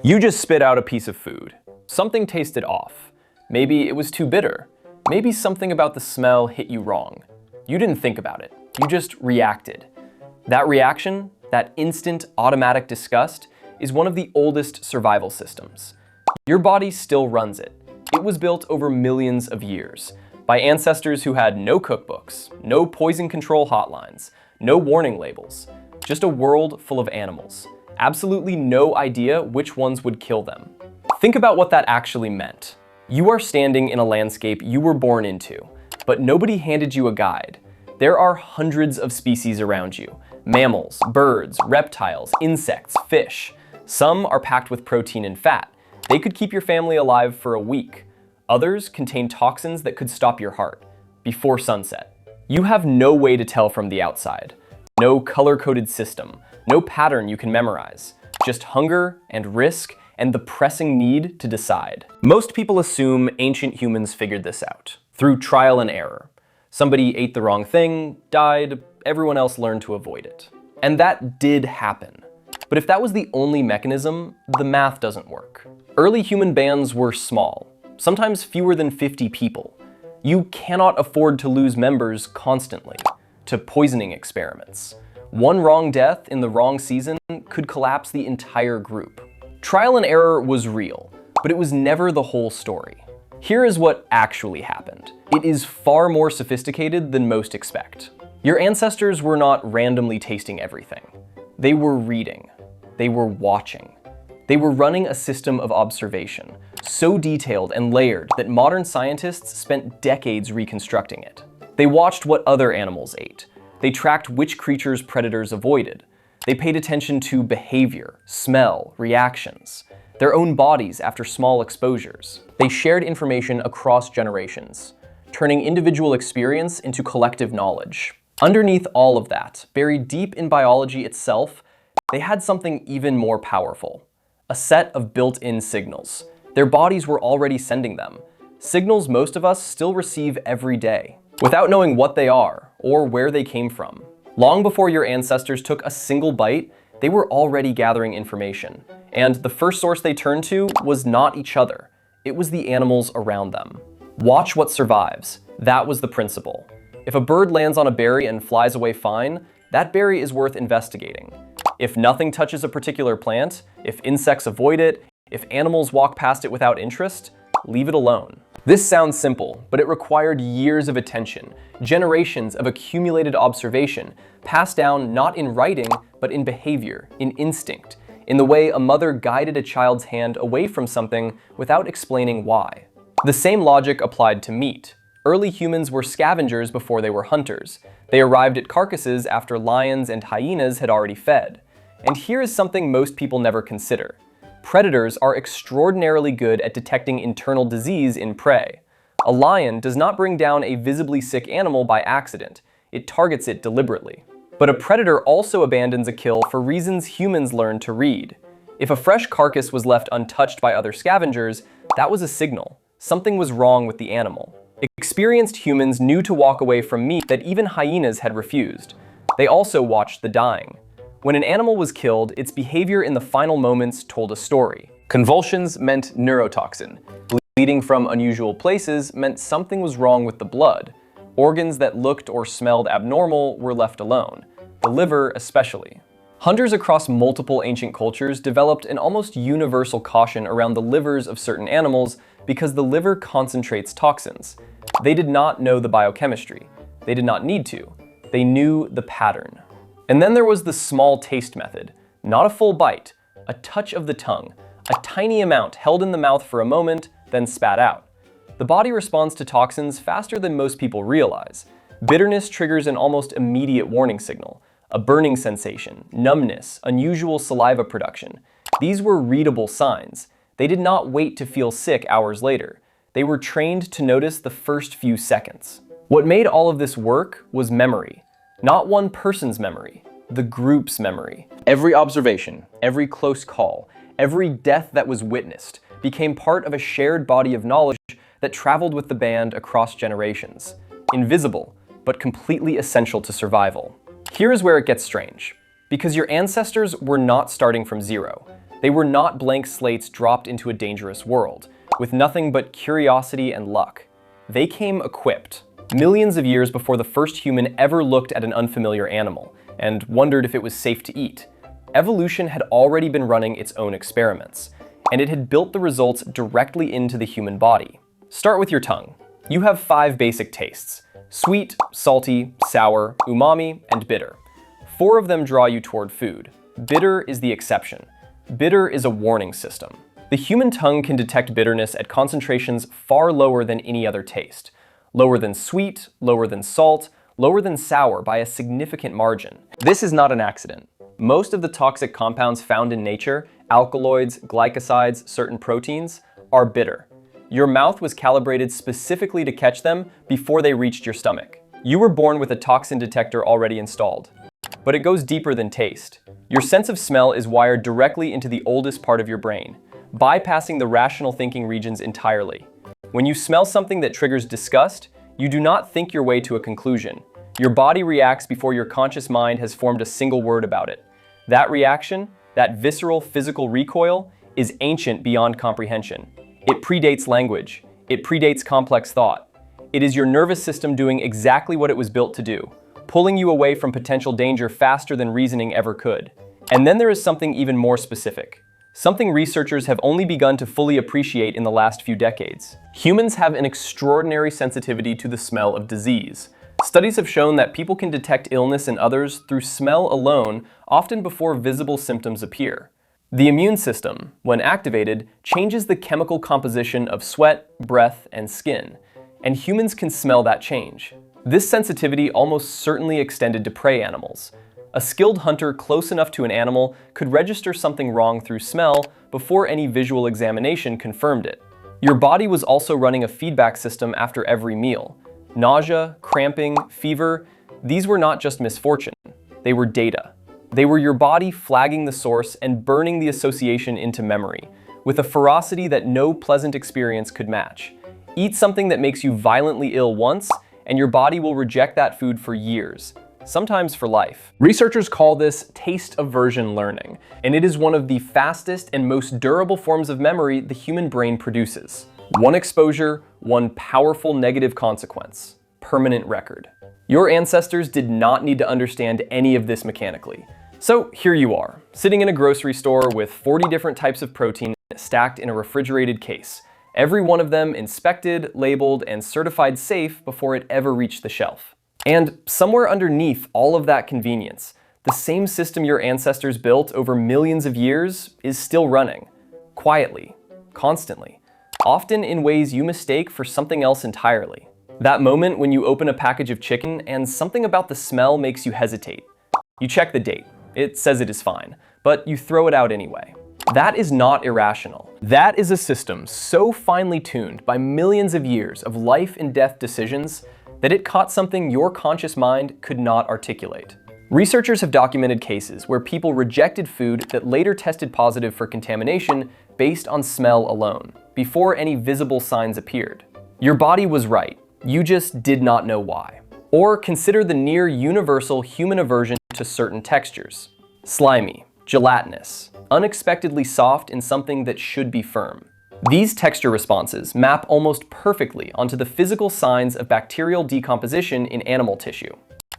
You just spit out a piece of food. Something tasted off. Maybe it was too bitter. Maybe something about the smell hit you wrong. You didn't think about it. You just reacted. That reaction, that instant automatic disgust, is one of the oldest survival systems. Your body still runs it. It was built over millions of years by ancestors who had no cookbooks, no poison control hotlines, no warning labels, just a world full of animals. Absolutely no idea which ones would kill them. Think about what that actually meant. You are standing in a landscape you were born into, but nobody handed you a guide. There are hundreds of species around you. Mammals, birds, reptiles, insects, fish. Some are packed with protein and fat. They could keep your family alive for a week. Others contain toxins that could stop your heart before sunset. You have no way to tell from the outside. No color-coded system. No pattern you can memorize. Just hunger and risk and the pressing need to decide. Most people assume ancient humans figured this out through trial and error. Somebody ate the wrong thing, died, everyone else learned to avoid it. And that did happen. But if that was the only mechanism, the math doesn't work. Early human bands were small, sometimes fewer than 50 people. You cannot afford to lose members constantly to poisoning experiments. One wrong death in the wrong season could collapse the entire group. Trial and error was real, but it was never the whole story. Here is what actually happened. It is far more sophisticated than most expect. Your ancestors were not randomly tasting everything. They were reading. They were watching. They were running a system of observation, so detailed and layered that modern scientists spent decades reconstructing it. They watched what other animals ate. They tracked which creatures predators avoided. They paid attention to behavior, smell, reactions, their own bodies after small exposures. They shared information across generations, turning individual experience into collective knowledge. Underneath all of that, buried deep in biology itself, they had something even more powerful, a set of built-in signals. Their bodies were already sending them, signals most of us still receive every day, without knowing what they are or where they came from. Long before your ancestors took a single bite, they were already gathering information. And the first source they turned to was not each other. It was the animals around them. Watch what survives. That was the principle. If a bird lands on a berry and flies away fine, that berry is worth investigating. If nothing touches a particular plant, if insects avoid it, if animals walk past it without interest, leave it alone. This sounds simple, but it required years of attention, generations of accumulated observation, passed down not in writing, but in behavior, in instinct, in the way a mother guided a child's hand away from something without explaining why. The same logic applied to meat. Early humans were scavengers before they were hunters. They arrived at carcasses after lions and hyenas had already fed. And here is something most people never consider. Predators are extraordinarily good at detecting internal disease in prey. A lion does not bring down a visibly sick animal by accident. It targets it deliberately. But a predator also abandons a kill for reasons humans learned to read. If a fresh carcass was left untouched by other scavengers, that was a signal. Something was wrong with the animal. Experienced humans knew to walk away from meat that even hyenas had refused. They also watched the dying. When an animal was killed, its behavior in the final moments told a story. Convulsions meant neurotoxin. Bleeding from unusual places meant something was wrong with the blood. Organs that looked or smelled abnormal were left alone, the liver especially. Hunters across multiple ancient cultures developed an almost universal caution around the livers of certain animals because the liver concentrates toxins. They did not know the biochemistry. They did not need to. They knew the pattern. And then there was the small taste method. Not a full bite, a touch of the tongue, a tiny amount held in the mouth for a moment, then spat out. The body responds to toxins faster than most people realize. Bitterness triggers an almost immediate warning signal, a burning sensation, numbness, unusual saliva production. These were readable signs. They did not wait to feel sick hours later. They were trained to notice the first few seconds. What made all of this work was memory. Not one person's memory, the group's memory. Every observation, every close call, every death that was witnessed became part of a shared body of knowledge that traveled with the band across generations. Invisible, but completely essential to survival. Here is where it gets strange. Because your ancestors were not starting from zero. They were not blank slates dropped into a dangerous world, with nothing but curiosity and luck. They came equipped, millions of years before the first human ever looked at an unfamiliar animal and wondered if it was safe to eat. Evolution had already been running its own experiments, and it had built the results directly into the human body. Start with your tongue. You have 5 basic tastes: sweet, salty, sour, umami, and bitter. 4 of them draw you toward food. Bitter is the exception. Bitter is a warning system. The human tongue can detect bitterness at concentrations far lower than any other taste. Lower than sweet, lower than salt, lower than sour by a significant margin. This is not an accident. Most of the toxic compounds found in nature, alkaloids, glycosides, certain proteins, are bitter. Your mouth was calibrated specifically to catch them before they reached your stomach. You were born with a toxin detector already installed. But it goes deeper than taste. Your sense of smell is wired directly into the oldest part of your brain, bypassing the rational thinking regions entirely. When you smell something that triggers disgust, you do not think your way to a conclusion. Your body reacts before your conscious mind has formed a single word about it. That reaction, that visceral physical recoil, is ancient beyond comprehension. It predates language. It predates complex thought. It is your nervous system doing exactly what it was built to do, pulling you away from potential danger faster than reasoning ever could. And then there is something even more specific. Something researchers have only begun to fully appreciate in the last few decades. Humans have an extraordinary sensitivity to the smell of disease. Studies have shown that people can detect illness in others through smell alone, often before visible symptoms appear. The immune system, when activated, changes the chemical composition of sweat, breath, and skin, and humans can smell that change. This sensitivity almost certainly extended to prey animals. A skilled hunter close enough to an animal could register something wrong through smell before any visual examination confirmed it. Your body was also running a feedback system after every meal. Nausea, cramping, fever, these were not just misfortune. They were data. They were your body flagging the source and burning the association into memory, with a ferocity that no pleasant experience could match. Eat something that makes you violently ill once, and your body will reject that food for years, sometimes for life. Researchers call this taste aversion learning, and it is one of the fastest and most durable forms of memory the human brain produces. One exposure, one powerful negative consequence. Permanent record. Your ancestors did not need to understand any of this mechanically. So here you are, sitting in a grocery store with 40 different types of protein stacked in a refrigerated case, every one of them inspected, labeled, and certified safe before it ever reached the shelf. And somewhere underneath all of that convenience, the same system your ancestors built over millions of years is still running, quietly, constantly, often in ways you mistake for something else entirely. That moment when you open a package of chicken and something about the smell makes you hesitate. You check the date. It says it is fine, but you throw it out anyway. That is not irrational. That is a system so finely tuned by millions of years of life and death decisions that it caught something your conscious mind could not articulate. Researchers have documented cases where people rejected food that later tested positive for contamination based on smell alone, before any visible signs appeared. Your body was right, you just did not know why. Or consider the near universal human aversion to certain textures. Slimy, gelatinous, unexpectedly soft in something that should be firm. These texture responses map almost perfectly onto the physical signs of bacterial decomposition in animal tissue.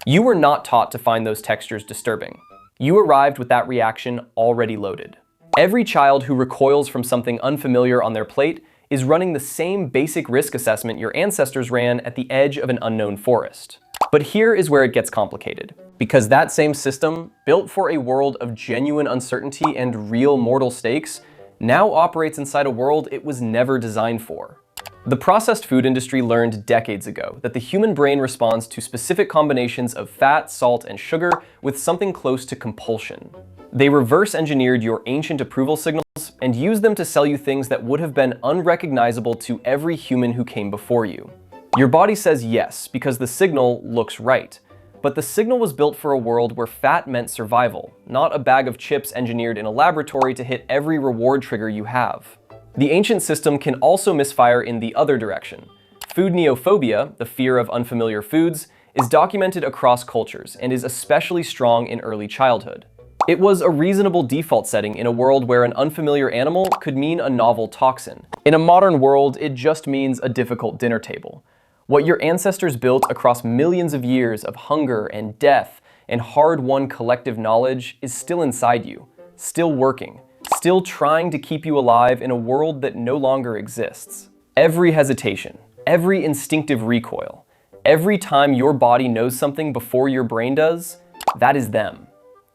You were not taught to find those textures disturbing. You arrived with that reaction already loaded. Every child who recoils from something unfamiliar on their plate is running the same basic risk assessment your ancestors ran at the edge of an unknown forest. But here is where it gets complicated, because that same system, built for a world of genuine uncertainty and real mortal stakes, now operates inside a world it was never designed for. The processed food industry learned decades ago that the human brain responds to specific combinations of fat, salt, and sugar with something close to compulsion. They reverse engineered your ancient approval signals and used them to sell you things that would have been unrecognizable to every human who came before you. Your body says yes because the signal looks right. But the signal was built for a world where fat meant survival, not a bag of chips engineered in a laboratory to hit every reward trigger you have. The ancient system can also misfire in the other direction. Food neophobia, the fear of unfamiliar foods, is documented across cultures and is especially strong in early childhood. It was a reasonable default setting in a world where an unfamiliar animal could mean a novel toxin. In a modern world, it just means a difficult dinner table. What your ancestors built across millions of years of hunger and death and hard-won collective knowledge is still inside you, still working, still trying to keep you alive in a world that no longer exists. Every hesitation, every instinctive recoil, every time your body knows something before your brain does, that is them.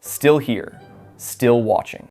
Still here, still watching.